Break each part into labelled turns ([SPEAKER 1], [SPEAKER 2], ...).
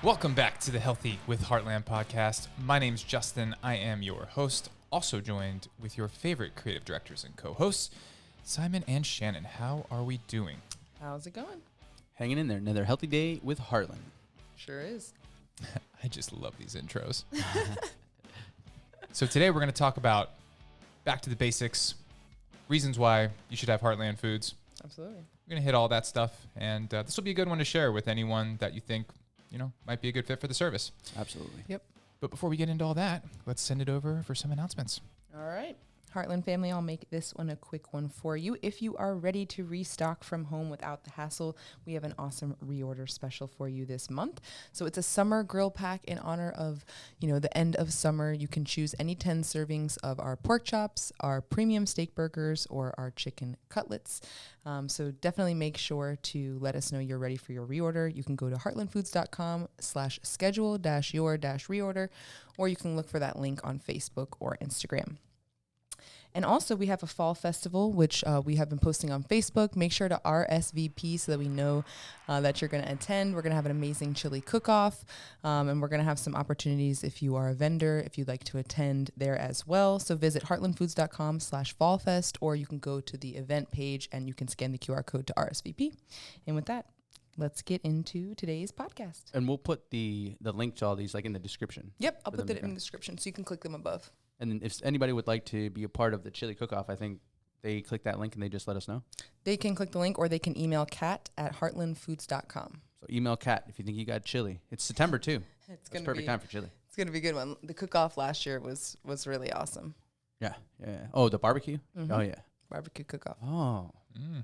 [SPEAKER 1] Welcome back to the Healthy with Heartland podcast. My name's Justin. I am your host, also joined with your favorite creative directors and co-hosts, Simon and Shannon. How are we doing?
[SPEAKER 2] How's it going?
[SPEAKER 3] Hanging in there. Another healthy day with Heartland.
[SPEAKER 2] Sure is.
[SPEAKER 1] I just love these intros. So today we're going to talk about back to the basics, reasons why you should have Heartland Foods.
[SPEAKER 2] Absolutely.
[SPEAKER 1] We're going to hit all that stuff, and this will be a good one to share with anyone that you think, might be a good fit for the service.
[SPEAKER 3] Absolutely.
[SPEAKER 2] Yep.
[SPEAKER 1] But before we get into all that, let's send it over for some announcements.
[SPEAKER 2] All right. Heartland family, I'll make this one a quick one for you. If you are ready to restock from home without the hassle, we have an awesome reorder special for you this month. So it's a summer grill pack in honor of, the end of summer. You can choose any 10 servings of our pork chops, our premium steak burgers, or our chicken cutlets. So definitely make sure to let us know you're ready for your reorder. You can go to heartlandfoods.com/schedule-your-reorder, or you can look for that link on Facebook or Instagram. And also, we have a fall festival, which we have been posting on Facebook. Make sure to RSVP so that we know that you're going to attend. We're going to have an amazing chili cook-off, and we're going to have some opportunities if you are a vendor, if you'd like to attend there as well. So visit heartlandfoods.com/fallfest, or you can go to the event page and you can scan the QR code to RSVP. And with that, let's get into today's podcast.
[SPEAKER 3] And we'll put the link to all these in the description.
[SPEAKER 2] Yep, I'll put that in the description so you can click them above.
[SPEAKER 3] And if anybody would like to be a part of the chili cook-off, I think they click that link and they just let us know.
[SPEAKER 2] They can click the link, or they can email kat@heartlandfoods.com.
[SPEAKER 3] So email Kat if you think you got chili. It's September too.
[SPEAKER 2] It's
[SPEAKER 3] the perfect time for chili.
[SPEAKER 2] It's gonna be a good one. The cook-off last year was really awesome.
[SPEAKER 3] Yeah. Oh, the barbecue?
[SPEAKER 2] Mm-hmm.
[SPEAKER 3] Oh, yeah.
[SPEAKER 2] Barbecue cook-off.
[SPEAKER 3] Oh.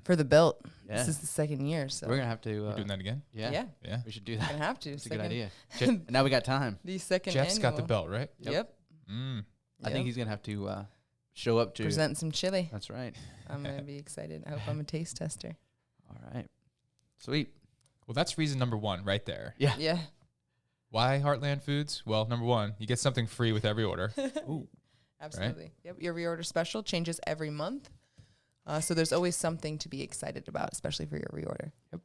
[SPEAKER 2] For the belt.
[SPEAKER 3] Yeah.
[SPEAKER 2] This is the second year, so
[SPEAKER 3] We're going to have to...
[SPEAKER 1] We're doing that again?
[SPEAKER 3] Yeah.
[SPEAKER 1] Yeah.
[SPEAKER 3] We should do
[SPEAKER 2] We're
[SPEAKER 3] that.
[SPEAKER 2] gonna have to.
[SPEAKER 3] That's a good idea. Now we got time.
[SPEAKER 2] The second
[SPEAKER 1] Jeff's got the
[SPEAKER 2] annual.
[SPEAKER 1] belt, right?
[SPEAKER 2] Yep.
[SPEAKER 3] I think he's going to have to show up to...
[SPEAKER 2] present some chili.
[SPEAKER 3] That's right.
[SPEAKER 2] I'm gonna be excited. I hope I'm a taste tester.
[SPEAKER 3] All right. Sweet.
[SPEAKER 1] Well, that's reason number one right there.
[SPEAKER 3] Yeah.
[SPEAKER 2] Yeah.
[SPEAKER 1] Why Heartland Foods? Well, number one, you get something free with every order.
[SPEAKER 3] Ooh.
[SPEAKER 2] Absolutely. Yep. Your reorder special changes every month. So there's always something to be excited about, especially for your reorder.
[SPEAKER 3] Yep.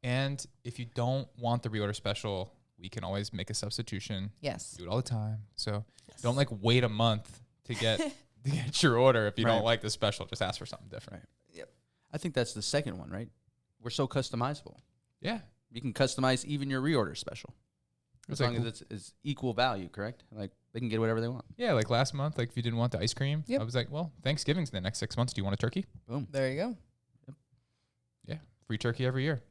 [SPEAKER 1] And if you don't want the reorder special, we can always make a substitution.
[SPEAKER 2] Yes.
[SPEAKER 1] Do it all the time. So don't wait a month to get to get your order. If you don't like the special, just ask for something different.
[SPEAKER 2] Yep.
[SPEAKER 3] I think that's the second one, right? We're so customizable.
[SPEAKER 1] Yeah.
[SPEAKER 3] You can customize even your reorder special. As
[SPEAKER 1] It's
[SPEAKER 3] long as it's equal value, correct? They can get whatever they want.
[SPEAKER 1] Yeah, like last month, if you didn't want the ice cream,
[SPEAKER 2] Yep.
[SPEAKER 1] I was like, well, Thanksgiving's in the next 6 months. Do you want a turkey?
[SPEAKER 3] Boom.
[SPEAKER 2] There you go.
[SPEAKER 1] Yeah. Free turkey every year.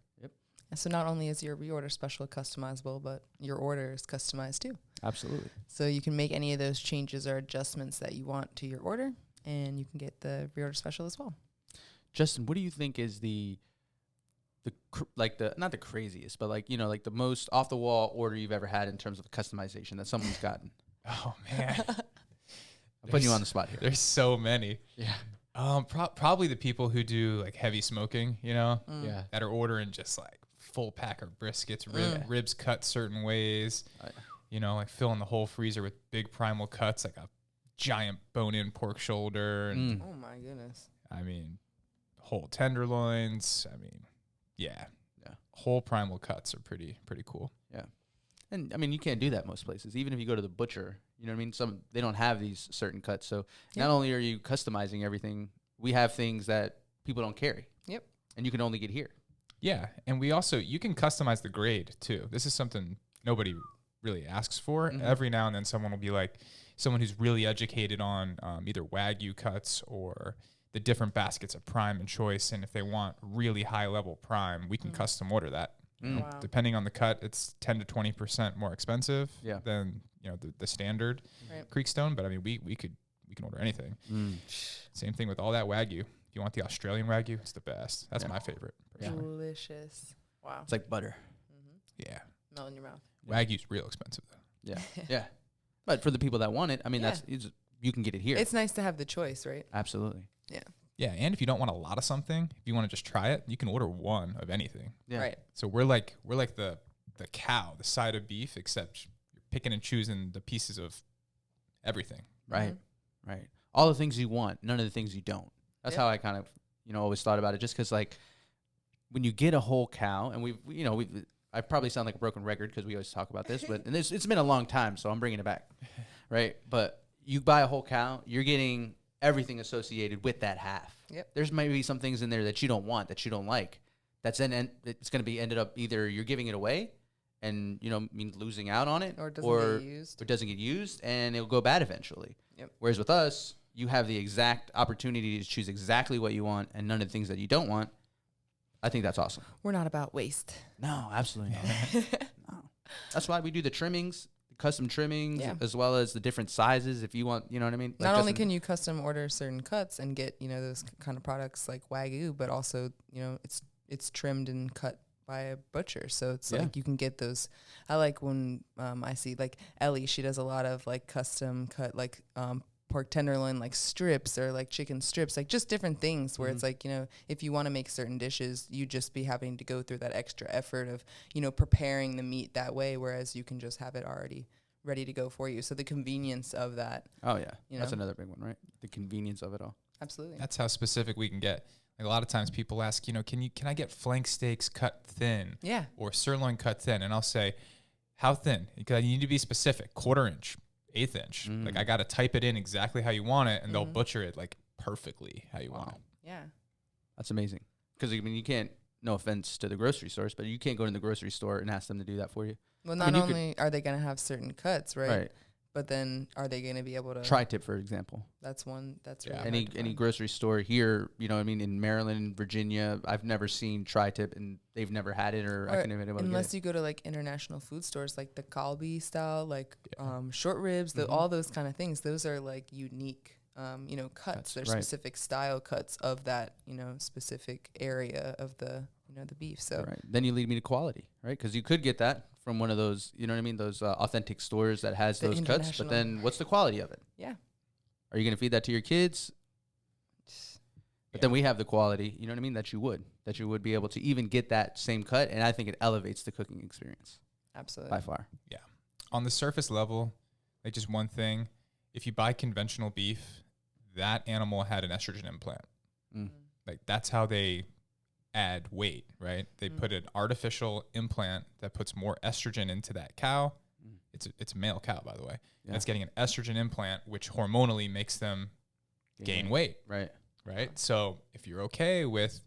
[SPEAKER 2] So not only is your reorder special customizable, but your order is customized too.
[SPEAKER 3] Absolutely.
[SPEAKER 2] So you can make any of those changes or adjustments that you want to your order, and you can get the reorder special as well.
[SPEAKER 3] Justin, what do you think is not the craziest, but the most off the wall order you've ever had in terms of customization that someone's gotten?
[SPEAKER 1] Oh, man.
[SPEAKER 3] I'm putting you on the spot here.
[SPEAKER 1] There's so many.
[SPEAKER 3] Yeah.
[SPEAKER 1] Probably the people who do heavy smoking,
[SPEAKER 3] Yeah.
[SPEAKER 1] that are ordering just full pack of briskets, ribs cut certain ways, filling the whole freezer with big Primal Cuts, like a giant bone-in pork shoulder. And
[SPEAKER 2] Oh my goodness.
[SPEAKER 1] whole tenderloins. Yeah. Whole Primal Cuts are pretty cool.
[SPEAKER 3] Yeah. And you can't do that most places. Even if you go to the butcher, you know what I mean? They don't have these certain cuts. So not only are you customizing everything, we have things that people don't carry.
[SPEAKER 2] Yep.
[SPEAKER 3] And you can only get here.
[SPEAKER 1] Yeah, and you can customize the grade too. This is something nobody really asks for.
[SPEAKER 3] Mm-hmm.
[SPEAKER 1] Every now and then someone will be someone who's really educated on either Wagyu cuts or the different baskets of prime and choice. And if they want really high level prime, we can custom order that.
[SPEAKER 2] Wow.
[SPEAKER 1] Depending on the cut, it's 10 to 20% more expensive than the standard Creekstone. But we can order anything. Same thing with all that Wagyu. If you want the Australian Wagyu, it's the best. That's my favorite. personally.
[SPEAKER 2] Delicious. Wow.
[SPEAKER 3] It's like butter.
[SPEAKER 1] Yeah.
[SPEAKER 2] Melt in your mouth.
[SPEAKER 1] Wagyu's real expensive though.
[SPEAKER 3] Yeah. Yeah. But for the people that want it, you can get it here.
[SPEAKER 2] It's nice to have the choice, right?
[SPEAKER 3] Absolutely.
[SPEAKER 2] Yeah.
[SPEAKER 1] Yeah, and if you don't want a lot of something, if you want to just try it, you can order one of anything.
[SPEAKER 3] Yeah.
[SPEAKER 2] Right.
[SPEAKER 1] So we're like the cow, the side of beef, except you're picking and choosing the pieces of everything.
[SPEAKER 3] Right. Right. All the things you want, none of the things you don't. That's how I kind of, always thought about it. Just because, when you get a whole cow, and I probably sound like a broken record because we always talk about this, but and it's been a long time, so I'm bringing it back, right? But you buy a whole cow, you're getting everything associated with that half.
[SPEAKER 2] Yep.
[SPEAKER 3] There's maybe some things in there that you don't want, that you don't like. That's then it's going to be ended up either you're giving it away, and means losing out on it,
[SPEAKER 2] or it
[SPEAKER 3] doesn't get used, and it'll go bad eventually.
[SPEAKER 2] Yep.
[SPEAKER 3] Whereas with us, you have the exact opportunity to choose exactly what you want and none of the things that you don't want. I think that's awesome.
[SPEAKER 2] We're not about waste.
[SPEAKER 3] No, absolutely not. No. That's why we do the trimmings, the custom trimmings, as well as the different sizes. If you want, you know what I mean?
[SPEAKER 2] Not only can you custom order certain cuts and get, those kind of products like Wagyu, but also, it's trimmed and cut by a butcher. So it's like you can get those. I like when I see like Ellie, she does a lot of like custom cut, like pork tenderloin, like strips or like chicken strips, like just different things where it's like, if you want to make certain dishes, you just be having to go through that extra effort of, preparing the meat that way, whereas you can just have it already ready to go for you. So the convenience of that.
[SPEAKER 3] Oh yeah. That's another big one, right? The convenience of it all.
[SPEAKER 2] Absolutely.
[SPEAKER 1] That's how specific we can get. Like a lot of times people ask, can I get flank steaks cut thin?
[SPEAKER 2] Yeah.
[SPEAKER 1] Or sirloin cut thin? And I'll say, how thin? Because you need to be specific, 1/4 inch. 1/8 inch. Like I got to type it in exactly how you want it, and they'll butcher it like perfectly how you want it.
[SPEAKER 2] Yeah.
[SPEAKER 3] That's amazing. Because you can't, no offense to the grocery stores, but you can't go to the grocery store and ask them to do that for you.
[SPEAKER 2] Well, not only are they going to have certain cuts, right? But then are they going to be able to
[SPEAKER 3] tri-tip, for example?
[SPEAKER 2] That's one. That's really
[SPEAKER 3] any grocery store here, in Maryland, Virginia, I've never seen tri-tip, and they've never had it, or I can even
[SPEAKER 2] unless you go to like international food stores, like the Kalbi style, like short ribs, all those kind of things. Those are like unique, cuts. They're specific style cuts of that, specific area of the the beef. So
[SPEAKER 3] then you lead me to quality, right? Because you could get that from one of those, those authentic stores that has those cuts, but then what's the quality of it?
[SPEAKER 2] Yeah.
[SPEAKER 3] Are you going to feed that to your kids? But then we have the quality, that you would be able to even get that same cut, and I think it elevates the cooking experience.
[SPEAKER 2] Absolutely.
[SPEAKER 3] By far.
[SPEAKER 1] Yeah. On the surface level, like just one thing, if you buy conventional beef, that animal had an estrogen implant. Like that's how they add weight, right? They put an artificial implant that puts more estrogen into that cow. It's a male cow, by the way. Yeah. And it's getting an estrogen implant, which hormonally makes them gain weight.
[SPEAKER 3] Right.
[SPEAKER 1] So if you're okay with,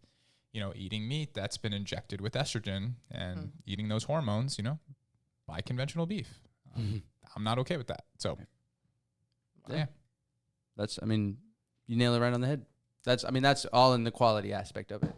[SPEAKER 1] eating meat that's been injected with estrogen and eating those hormones, buy conventional beef. I'm not okay with that. So, yeah.
[SPEAKER 3] You nail it right on the head. That's all in the quality aspect of it.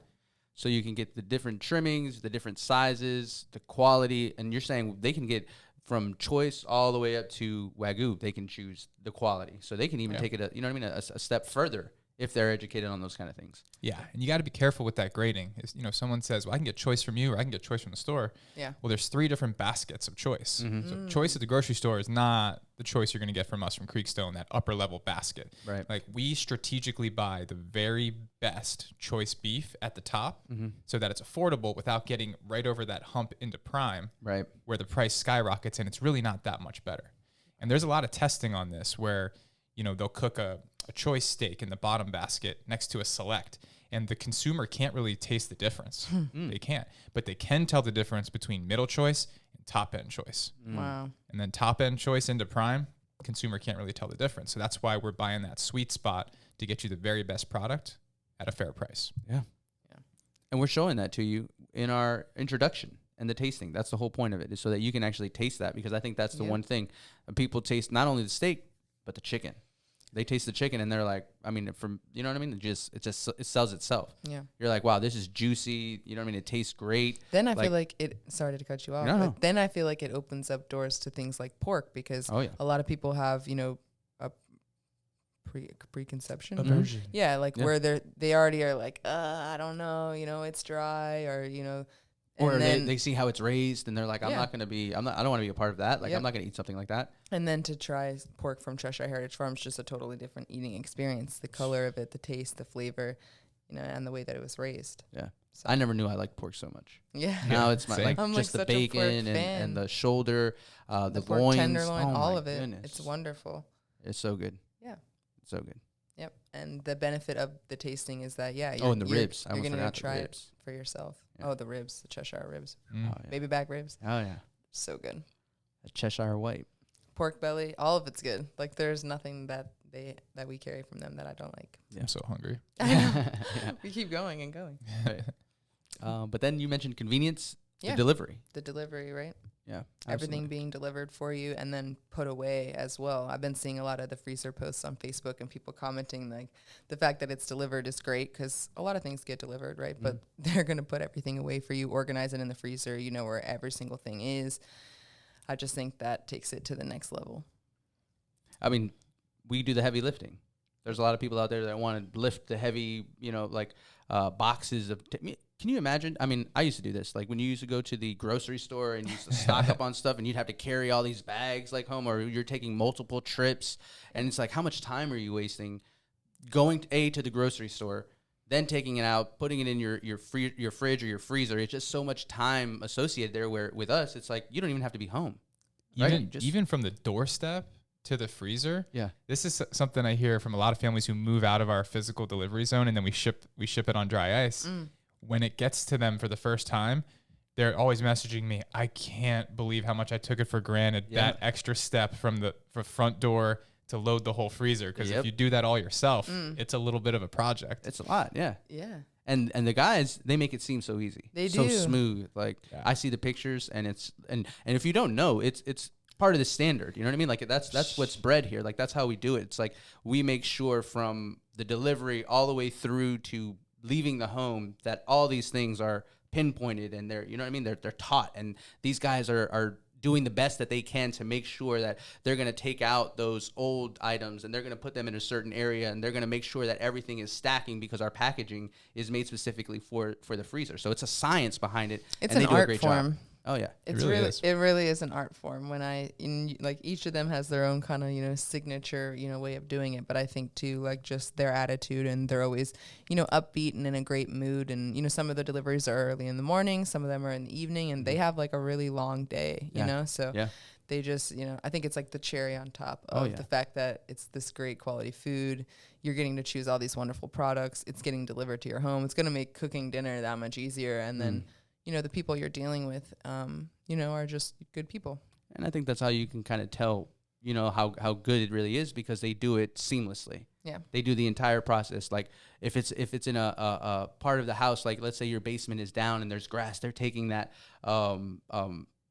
[SPEAKER 3] So you can get the different trimmings, the different sizes, the quality, and you're saying they can get from choice all the way up to Wagyu. They can choose the quality. So they can even take it, a step further if they're educated on those kind of things.
[SPEAKER 1] Yeah, and you got to be careful with that grading. If someone says, well, I can get choice from you or I can get choice from the store.
[SPEAKER 2] Yeah.
[SPEAKER 1] Well, there's 3 different baskets of choice. So choice at the grocery store is not the choice you're going to get from us from Creekstone, that upper level basket.
[SPEAKER 3] Right.
[SPEAKER 1] Like we strategically buy the very best choice beef at the top so that it's affordable without getting right over that hump into prime,
[SPEAKER 3] right,
[SPEAKER 1] where the price skyrockets and it's really not that much better. And there's a lot of testing on this where, they'll cook a choice steak in the bottom basket next to a select, and the consumer can't really taste the difference. They can't, but they can tell the difference between middle choice and top end choice.
[SPEAKER 2] Wow.
[SPEAKER 1] And then top end choice into prime, consumer can't really tell the difference. So that's why we're buying that sweet spot to get you the very best product at a fair price.
[SPEAKER 3] Yeah. And we're showing that to you in our introduction and the tasting. That's the whole point of it, is so that you can actually taste that, because I think that's the one thing. People taste not only the steak, but the chicken. They taste the chicken and they're like, it sells itself.
[SPEAKER 2] Yeah.
[SPEAKER 3] You're like, wow, this is juicy. It tastes great.
[SPEAKER 2] Then I feel like sorry to cut you off,
[SPEAKER 3] no.
[SPEAKER 2] But then I feel like it opens up doors to things like pork, because a lot of people have, a preconception.
[SPEAKER 1] Aversion.
[SPEAKER 2] Yeah. Where they already are like, I don't know, it's dry, or,
[SPEAKER 3] or they see how it's raised and they're like, I don't want to be a part of that. Like, I'm not going to eat something like that.
[SPEAKER 2] And then to try pork from Cheshire Heritage Farms, just a totally different eating experience. The color of it, the taste, the flavor, and the way that it was raised.
[SPEAKER 3] Yeah. So. I never knew I liked pork so much.
[SPEAKER 2] Yeah.
[SPEAKER 3] Now it's just the bacon and the shoulder, the
[SPEAKER 2] pork
[SPEAKER 3] loins.
[SPEAKER 2] tenderloin, all of it.
[SPEAKER 3] Goodness.
[SPEAKER 2] It's wonderful.
[SPEAKER 3] It's so good.
[SPEAKER 2] Yeah.
[SPEAKER 3] It's so good.
[SPEAKER 2] Yep. And the benefit of the tasting is that, yeah.
[SPEAKER 3] And the ribs.
[SPEAKER 2] You're going to try it for yourself. Yeah. Oh, the ribs, the Cheshire ribs. Baby back ribs.
[SPEAKER 3] Oh, yeah.
[SPEAKER 2] So good.
[SPEAKER 3] A Cheshire white.
[SPEAKER 2] Pork belly. All of it's good. Like, there's nothing that we carry from them that I don't like.
[SPEAKER 1] Yeah. I'm so hungry.
[SPEAKER 2] I know. We keep going and going.
[SPEAKER 3] But then you mentioned convenience.
[SPEAKER 2] Yeah.
[SPEAKER 3] The delivery.
[SPEAKER 2] The delivery, right?
[SPEAKER 3] Yeah.
[SPEAKER 2] Everything being delivered for you and then put away as well. I've been seeing a lot of the freezer posts on Facebook and people commenting like the fact that it's delivered is great because a lot of things get delivered, right? But they're going to put everything away for you, organize it in the freezer. You know where every single thing is. I just think that takes it to the next level.
[SPEAKER 3] I mean, we do the heavy lifting. There's a lot of people out there that want to lift the heavy, boxes of... Can you imagine? I mean, I used to do this. Like when you used to go to the grocery store and you used to stock up on stuff and you'd have to carry all these bags like home, or you're taking multiple trips. And it's like, how much time are you wasting going to the grocery store, then taking it out, putting it in your fridge or your freezer? It's just so much time associated there, where with us, it's like you don't even have to be home.
[SPEAKER 1] Even from the doorstep to the freezer.
[SPEAKER 3] Yeah.
[SPEAKER 1] This is something I hear from a lot of families who move out of our physical delivery zone and then we ship it on dry ice. When it gets to them for the first time, they're always messaging me, I can't believe how much I took it for granted, that extra step from the front door to load the whole freezer. Because if you do that all yourself, it's a little bit of a project.
[SPEAKER 3] It's a lot, yeah.
[SPEAKER 2] Yeah.
[SPEAKER 3] And the guys, they make it seem so easy.
[SPEAKER 2] They
[SPEAKER 3] so
[SPEAKER 2] do.
[SPEAKER 3] Smooth. Like I see the pictures and it's and if you don't know, it's part of the standard. You know what I mean? Like that's what's bred here. Like that's how we do it. It's like we make sure from the delivery all the way through to leaving the home that all these things are pinpointed and they're, you know what I mean? They're taught, and these guys are doing the best that they can to make sure that they're going to take out those old items and they're going to put them in a certain area, and they're going to make sure that everything is stacking because our packaging is made specifically for the freezer. So it's a science behind it.
[SPEAKER 2] It's
[SPEAKER 3] and
[SPEAKER 2] an
[SPEAKER 3] they do
[SPEAKER 2] art
[SPEAKER 3] a great
[SPEAKER 2] form.
[SPEAKER 3] Job. Oh yeah,
[SPEAKER 2] It really is an art form. Like each of them has their own kind of, signature, way of doing it. But I think too, like just their attitude, and they're always, upbeat and in a great mood. And, some of the deliveries are early in the morning, some of them are in the evening, and they have like a really long day, so they just, I think it's like the cherry on top of the fact that it's this great quality food. You're getting to choose all these wonderful products. It's getting delivered to your home. It's going to make cooking dinner that much easier. And then, the people you're dealing with, are just good people.
[SPEAKER 3] And I think that's how you can kind of tell, how good it really is, because they do it seamlessly.
[SPEAKER 2] Yeah.
[SPEAKER 3] They do the entire process. Like if it's in a part of the house, like let's say your basement is down and there's grass, they're taking that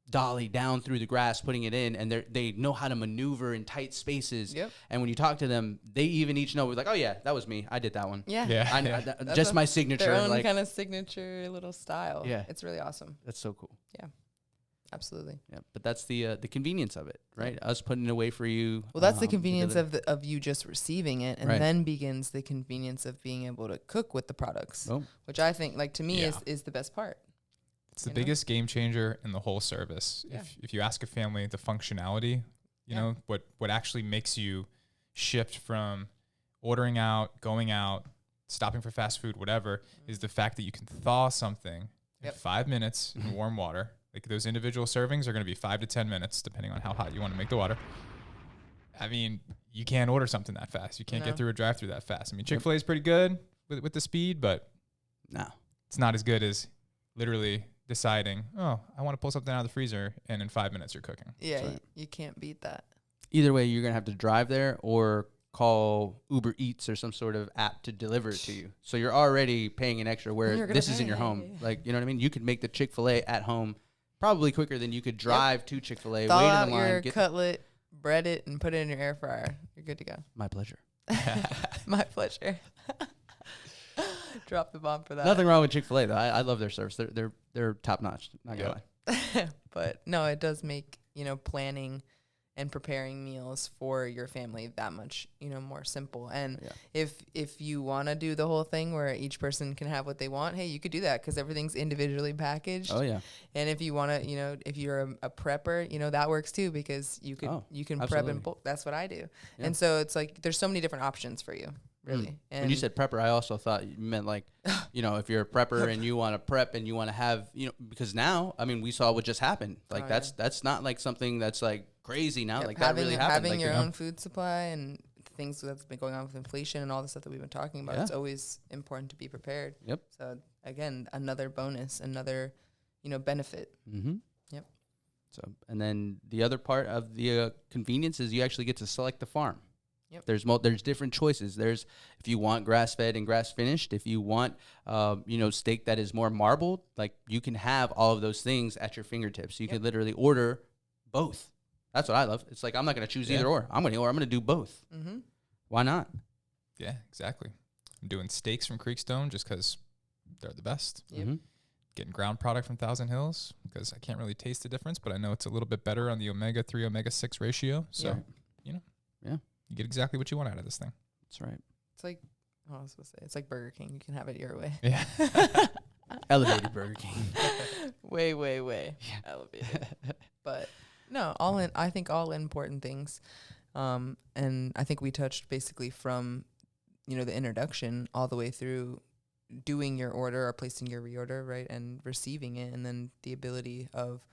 [SPEAKER 3] dolly down through the grass, putting it in, and they know how to maneuver in tight spaces.
[SPEAKER 2] Yep.
[SPEAKER 3] And when you talk to them, they even each know, like, oh yeah, that was me. I did that one.
[SPEAKER 2] Yeah.
[SPEAKER 3] I just my signature.
[SPEAKER 2] Their own kind of signature little style.
[SPEAKER 3] Yeah.
[SPEAKER 2] It's really awesome.
[SPEAKER 3] That's so cool.
[SPEAKER 2] Yeah. Absolutely.
[SPEAKER 3] Yeah. But that's the convenience of it, right? Us putting it away for you.
[SPEAKER 2] Well, that's the convenience of you just receiving it, and then begins the convenience of being able to cook with the products, which I think, like, to me, is the best part.
[SPEAKER 1] It's the biggest game changer in the whole service. Yeah. If you ask a family the functionality, you know, what actually makes you shift from ordering out, going out, stopping for fast food, whatever, is the fact that you can thaw something in 5 minutes in warm water. Like those individual servings are going to be 5 to 10 minutes, depending on how hot you want to make the water. I mean, you can't order something that fast. You can't get through a drive-through that fast. I mean, Chick-fil-A is pretty good with the speed, but it's not as good as literally deciding, I want to pull something out of the freezer, and in 5 minutes you're cooking.
[SPEAKER 2] Yeah, you can't beat that.
[SPEAKER 3] Either way, you're going to have to drive there or call Uber Eats or some sort of app to deliver it to you. So you're already paying an extra where this is in your home. Like, you know what I mean? You could make the Chick-fil-A at home probably quicker than you could drive to Chick-fil-A,
[SPEAKER 2] Thaw
[SPEAKER 3] wait
[SPEAKER 2] out
[SPEAKER 3] in the line.
[SPEAKER 2] Your cutlet, bread it, and put it in your air fryer. You're good to go.
[SPEAKER 3] My pleasure.
[SPEAKER 2] My pleasure. Drop the bomb for that.
[SPEAKER 3] Nothing wrong with Chick-fil-A though. I love their service. They're top notch. Not gonna lie.
[SPEAKER 2] But no, it does make, planning and preparing meals for your family that much, more simple. And if you want to do the whole thing where each person can have what they want, hey, you could do that because everything's individually packaged.
[SPEAKER 3] Oh yeah.
[SPEAKER 2] And if you want to, if you're a prepper, that works too, because you can prep in bulk. That's what I do. Yeah. And so it's like there's so many different options for you. Really. And
[SPEAKER 3] when you said prepper, I also thought you meant like, if you're a prepper and you want to prep and you want to have, because now, I mean, we saw what just happened. Like that's not like something that's like crazy now. Like that really happened.
[SPEAKER 2] Having your own food supply and things that's been going on with inflation and all the stuff that we've been talking about, it's always important to be prepared.
[SPEAKER 3] Yep.
[SPEAKER 2] So again, another bonus, another, benefit.
[SPEAKER 3] Mm-hmm.
[SPEAKER 2] Yep.
[SPEAKER 3] So, and then the other part of the convenience is you actually get to select the farm.
[SPEAKER 2] Yep.
[SPEAKER 3] There's different choices. There's, if you want grass-fed and grass-finished, if you want, steak that is more marbled, like you can have all of those things at your fingertips. You can literally order both. That's what I love. It's like, I'm not going to choose either or. I'm going to do both.
[SPEAKER 2] Mm-hmm.
[SPEAKER 3] Why not?
[SPEAKER 1] Yeah, exactly. I'm doing steaks from Creekstone just because they're the best.
[SPEAKER 2] Yep.
[SPEAKER 3] Mm-hmm.
[SPEAKER 1] Getting ground product from Thousand Hills because I can't really taste the difference, but I know it's a little bit better on the omega-3, omega-6 ratio. So, you get exactly what you want out of this thing.
[SPEAKER 3] That's right.
[SPEAKER 2] It's like, I was supposed to say, it's like Burger King. You can have it your way.
[SPEAKER 1] Yeah.
[SPEAKER 3] Elevated Burger King.
[SPEAKER 2] way elevated. But no, I think all important things. And I think we touched basically from, the introduction all the way through doing your order or placing your reorder, right, and receiving it, and then the ability of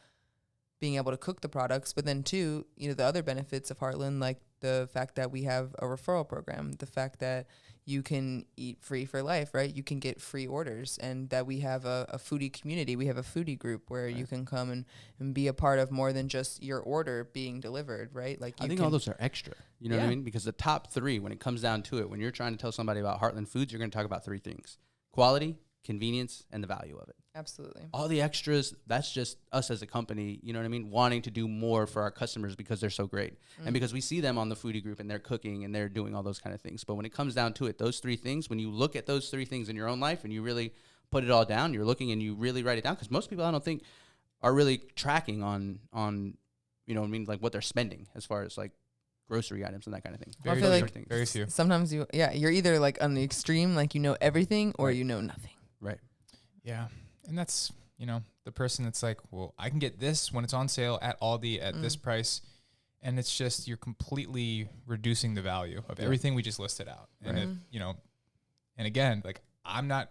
[SPEAKER 2] being able to cook the products. But then too, the other benefits of Heartland, like the fact that we have a referral program, the fact that you can eat free for life, right? You can get free orders, and that we have a foodie community. We have a foodie group where you can come and be a part of more than just your order being delivered, right? Like
[SPEAKER 3] I think all those are extra. You know what I mean? Because the top three, when it comes down to it, when you're trying to tell somebody about Heartland Foods, you're going to talk about three things: quality, convenience, and the value of it.
[SPEAKER 2] Absolutely.
[SPEAKER 3] All the extras, that's just us as a company, you know what I mean, wanting to do more for our customers because they're so great. And because we see them on the foodie group and they're cooking and they're doing all those kind of things. But when it comes down to it, those three things, when you look at those three things in your own life and you really put it all down, you're looking and you really write it down, because most people, I don't think, are really tracking on like what they're spending as far as like grocery items and that kind of thing.
[SPEAKER 2] I feel like
[SPEAKER 1] very few.
[SPEAKER 2] Sometimes you're either like on the extreme, like everything, or you know nothing.
[SPEAKER 3] Right.
[SPEAKER 1] Yeah. And that's, the person that's like, well, I can get this when it's on sale at Aldi at this price. And it's just, you're completely reducing the value of everything we just listed out. And if, and again, like I'm not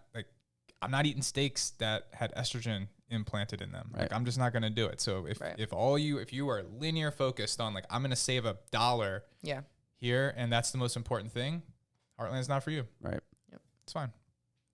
[SPEAKER 1] eating steaks that had estrogen implanted in them.
[SPEAKER 3] Right.
[SPEAKER 1] Like I'm just not going to do it. So if you are linear focused on like, I'm going to save $1 here, and that's the most important thing, Heartland's not for you.
[SPEAKER 3] Right.
[SPEAKER 2] Yep.
[SPEAKER 1] It's fine.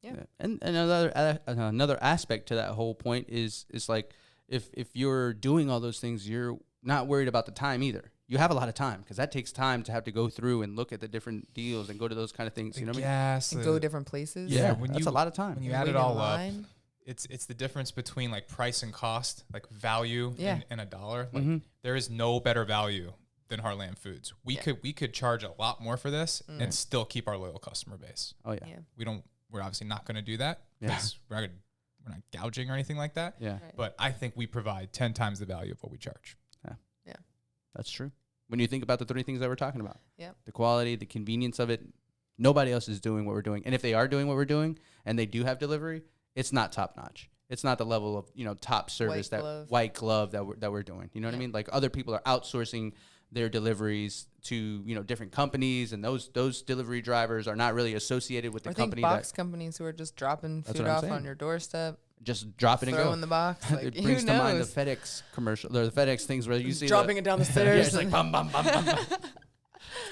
[SPEAKER 2] Yeah.
[SPEAKER 3] And another aspect to that whole point is like, if you're doing all those things, you're not worried about the time either. You have a lot of time, because that takes time to have to go through and look at the different deals and go to those kind of things. You know what I mean?
[SPEAKER 1] Yes.
[SPEAKER 2] And go different places.
[SPEAKER 3] Yeah, that's a lot of time.
[SPEAKER 1] When you add it all up, it's the difference between like price and cost, like value and $1. Like there is no better value than Heartland Foods. We could charge a lot more for this and still keep our loyal customer base.
[SPEAKER 3] Oh yeah.
[SPEAKER 1] We're obviously not going to do that because we're not gouging or anything like that.
[SPEAKER 3] Yeah.
[SPEAKER 2] Right.
[SPEAKER 1] But I think we provide 10 times the value of what we charge.
[SPEAKER 2] Yeah.
[SPEAKER 3] That's true. When you think about the three things that we're talking about,
[SPEAKER 2] the
[SPEAKER 3] quality, the convenience of it, nobody else is doing what we're doing. And if they are doing what we're doing and they do have delivery, it's not top notch. It's not the level of, top service, white glove that we're doing. You know what I mean? Like other people are outsourcing their deliveries to, different companies, and those delivery drivers are not really associated with the company.
[SPEAKER 2] Box companies who are just dropping food off on your doorstep.
[SPEAKER 3] Just drop it and go.
[SPEAKER 2] Throw in the box. Like,
[SPEAKER 3] it brings to mind the FedEx commercial, or the FedEx things where you see
[SPEAKER 2] dropping it down the stairs.
[SPEAKER 3] It's like bum bum bum bum.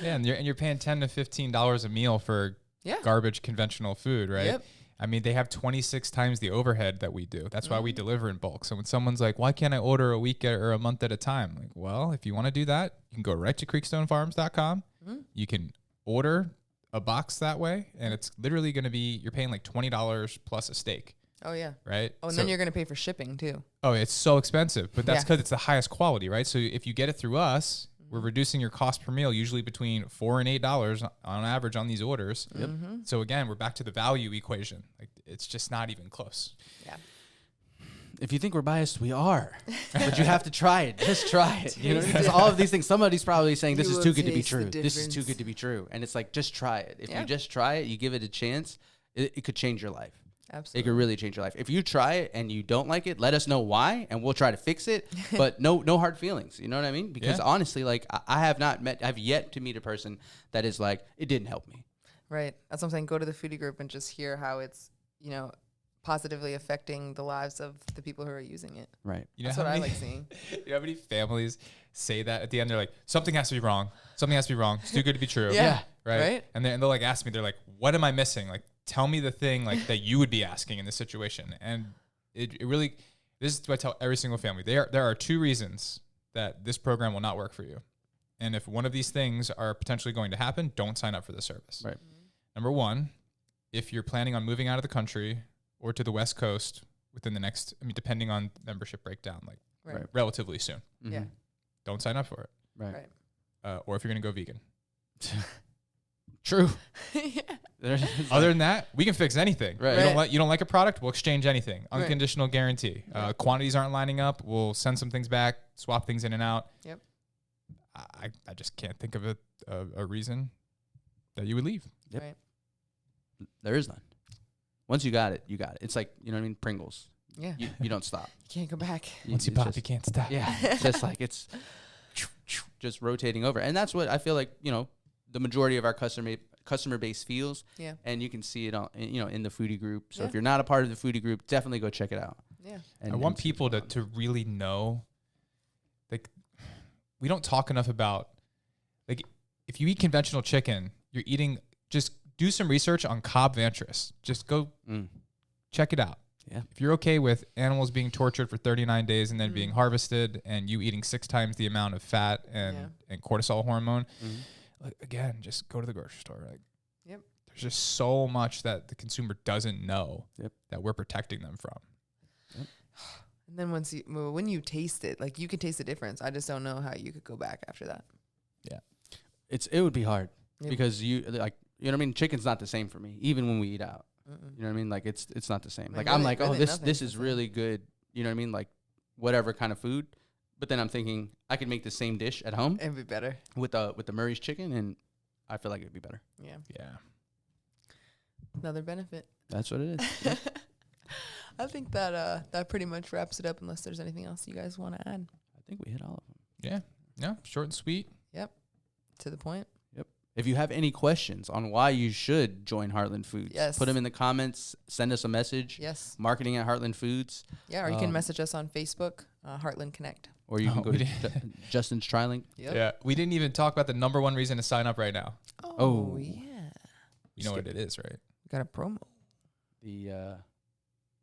[SPEAKER 1] Yeah, and you're paying $10 to $15 a meal for garbage conventional food, right?
[SPEAKER 2] Yep.
[SPEAKER 1] I mean, they have 26 times the overhead that we do. That's why we deliver in bulk. So when someone's like, why can't I order a week or a month at a time? Like, well, if you want to do that, you can go right to creekstonefarms.com. You can order a box that way, and it's literally going to be, you're paying like $20 plus a steak.
[SPEAKER 2] Oh, yeah.
[SPEAKER 1] Right?
[SPEAKER 2] Oh, and then you're going to pay for shipping, too.
[SPEAKER 1] Oh, it's so expensive, but that's because it's the highest quality, right? So if you get it through us, we're reducing your cost per meal usually between $4 and $8 on average on these orders.
[SPEAKER 3] Yep.
[SPEAKER 1] So again, we're back to the value equation. Like it's just not even close.
[SPEAKER 2] Yeah.
[SPEAKER 3] If you think we're biased, we are. But you have to try it. Just try it. Because all of these things, somebody's probably saying this is too good to be true. This is too good to be true. And it's like, just try it. If you just try it, you give it a chance, it could change your life.
[SPEAKER 2] Absolutely.
[SPEAKER 3] It could really change your life. If you try it and you don't like it, let us know why, and we'll try to fix it. But no hard feelings. You know what I mean? Because honestly, like I've yet to meet a person that is like, it didn't help me.
[SPEAKER 2] Right. That's what I'm saying. Go to the foodie group and just hear how it's, positively affecting the lives of the people who are using it.
[SPEAKER 3] Right.
[SPEAKER 2] That's what I like seeing.
[SPEAKER 1] You know how many families say that at the end? They're like, something has to be wrong. Something has to be wrong. It's too good to be true.
[SPEAKER 2] Yeah. Right.
[SPEAKER 1] And they'll like ask me, they're like, what am I missing? Like, tell me the thing like that you would be asking in this situation. And it really, this is what I tell every single family. There are 2 reasons that this program will not work for you. And if one of these things are potentially going to happen, don't sign up for the service.
[SPEAKER 3] Right.
[SPEAKER 1] Number 1, if you're planning on moving out of the country or to the West Coast within the next, I mean, depending on membership breakdown, like relatively soon.
[SPEAKER 3] Mm-hmm.
[SPEAKER 2] Yeah.
[SPEAKER 1] Don't sign up for it.
[SPEAKER 3] Right.
[SPEAKER 1] Or if you're going to go vegan.
[SPEAKER 3] True.
[SPEAKER 1] Other than that, we can fix anything.
[SPEAKER 3] Right.
[SPEAKER 1] You don't like a product, we'll exchange anything. Unconditional guarantee. Quantities aren't lining up, we'll send some things back, swap things in and out.
[SPEAKER 2] Yep.
[SPEAKER 1] I just can't think of a reason that you would leave.
[SPEAKER 3] Yep.
[SPEAKER 2] Right.
[SPEAKER 3] There is none. Once you got it, you got it. It's like, you know what I mean? Pringles.
[SPEAKER 2] Yeah.
[SPEAKER 3] You don't stop.
[SPEAKER 2] You can't go back.
[SPEAKER 1] Once you pop, you can't stop.
[SPEAKER 3] Yeah. It's just like it's just rotating over. And that's what I feel like, you know, the majority of our customer base feels.
[SPEAKER 2] Yeah.
[SPEAKER 3] And you can see it on, you know, in the foodie group. So
[SPEAKER 2] Yeah.
[SPEAKER 3] if you're not a part of the foodie group, definitely go check it out.
[SPEAKER 2] Yeah.
[SPEAKER 3] And
[SPEAKER 1] I want
[SPEAKER 3] see
[SPEAKER 1] people
[SPEAKER 3] what's
[SPEAKER 1] to really know, like, we don't talk enough about, like, if you eat conventional chicken, you're eating, just do some research on Cobb Ventris. Just go check it out.
[SPEAKER 3] Yeah.
[SPEAKER 1] If you're okay with animals being tortured for 39 days and then being harvested and you eating 6 times the amount of fat and cortisol hormone, like, again, just go to the grocery store. Like, there's just so much that the consumer doesn't know that we're protecting them from.
[SPEAKER 2] And then when you taste it, like, you can taste the difference. I just don't know how you could go back after that.
[SPEAKER 1] Yeah.
[SPEAKER 3] It would be hard because you know what I mean? Chicken's not the same for me, even when we eat out. You know what I mean? Like, it's not the same. Like, I'm like, oh, this is really good. You know what I mean? Like, whatever kind of food. But then I'm thinking I could make the same dish at home.
[SPEAKER 2] It'd be better.
[SPEAKER 3] With the Murray's chicken, and I feel like it'd be better.
[SPEAKER 2] Yeah.
[SPEAKER 1] Yeah.
[SPEAKER 2] Another benefit.
[SPEAKER 3] That's what it is.
[SPEAKER 2] I think that pretty much wraps it up, unless there's anything else you guys want to add.
[SPEAKER 3] I think we hit all of them.
[SPEAKER 1] Yeah. Yeah. Short and sweet.
[SPEAKER 2] Yep. To the point.
[SPEAKER 3] Yep. If you have any questions on why you should join Heartland Foods, put them in the comments. Send us a message.
[SPEAKER 2] Yes.
[SPEAKER 3] Marketing at Heartland Foods.
[SPEAKER 2] Yeah, or you can message us on Facebook, Heartland Connect.
[SPEAKER 3] Or you can go to Justin's TriLink.
[SPEAKER 2] Yep.
[SPEAKER 1] Yeah. We didn't even talk about the number 1 reason to sign up right now.
[SPEAKER 2] Oh yeah.
[SPEAKER 1] You know what it is, right?
[SPEAKER 2] We got a promo.
[SPEAKER 3] The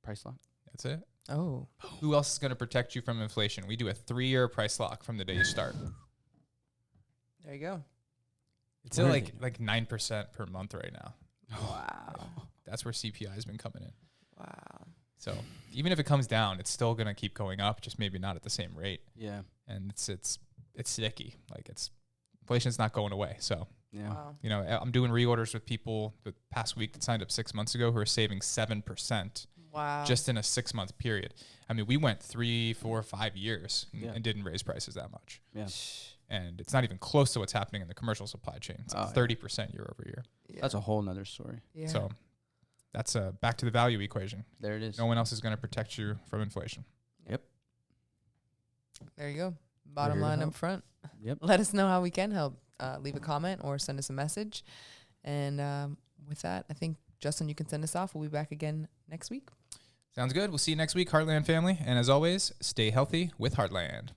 [SPEAKER 3] price lock.
[SPEAKER 1] That's it.
[SPEAKER 2] Oh.
[SPEAKER 1] Who else is going to protect you from inflation? We do a 3-year price lock from the day you start.
[SPEAKER 2] There you go.
[SPEAKER 1] It's at like 9% per month right now.
[SPEAKER 2] Wow.
[SPEAKER 1] That's where CPI has been coming in.
[SPEAKER 2] Wow.
[SPEAKER 1] So even if it comes down, it's still going to keep going up, just maybe not at the same rate.
[SPEAKER 3] Yeah.
[SPEAKER 1] And it's sticky. Like, inflation's not going away. So,
[SPEAKER 3] yeah.
[SPEAKER 2] Wow.
[SPEAKER 1] you know, I'm doing reorders with people the past week that signed up 6 months ago who are saving 7%.
[SPEAKER 2] Wow.
[SPEAKER 1] Just in a 6-month period. I mean, we went 3, 4, 5 years and didn't raise prices that much.
[SPEAKER 3] Yeah.
[SPEAKER 1] And it's not even close to what's happening in the commercial supply chain. It's like 30% year over year.
[SPEAKER 2] Yeah.
[SPEAKER 3] That's a whole nother story.
[SPEAKER 2] Yeah.
[SPEAKER 1] So that's back to the value equation.
[SPEAKER 3] There it is.
[SPEAKER 1] No one else is going to protect you from inflation.
[SPEAKER 3] Yep.
[SPEAKER 2] There you go. Bottom line up front.
[SPEAKER 3] Yep.
[SPEAKER 2] Let us know how we can help. Leave a comment or send us a message. And with that, I think, Justin, you can send us off. We'll be back again next week.
[SPEAKER 1] Sounds good. We'll see you next week, Heartland family. And as always, stay healthy with Heartland.